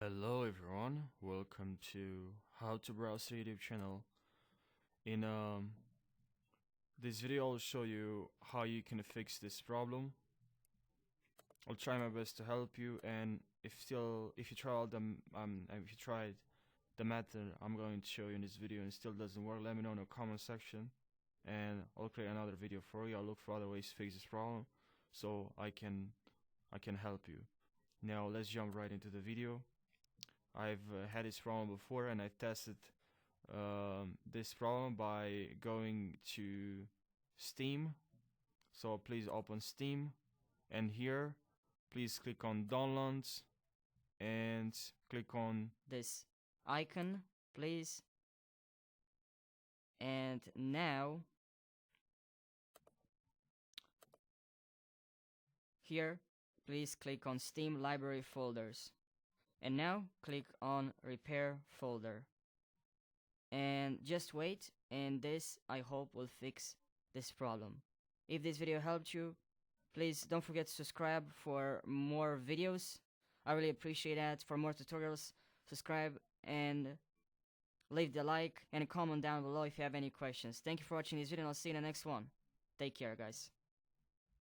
Hello everyone, welcome to How to Browse YouTube channel. In this video I'll show you how you can fix this problem. I'll try my best to help you, and if you tried the method I'm going to show you in this video and it still doesn't work, let me know in the comment section and I'll create another video for you. I'll look for other ways to fix this problem so I can help you. Now let's jump right into the video. I've had this problem before and I tested this problem by going to Steam. So please open Steam, and here please click on downloads and click on this icon, please. And now here please click on Steam library folders, and now click on repair folder, and just wait, and this I hope will fix this problem. If this video helped you, please don't forget to subscribe for more videos. I really appreciate that. For more tutorials, subscribe and leave the like and comment down below if you have any questions. Thank you for watching this video, and I'll see you in the next one. Take care, guys.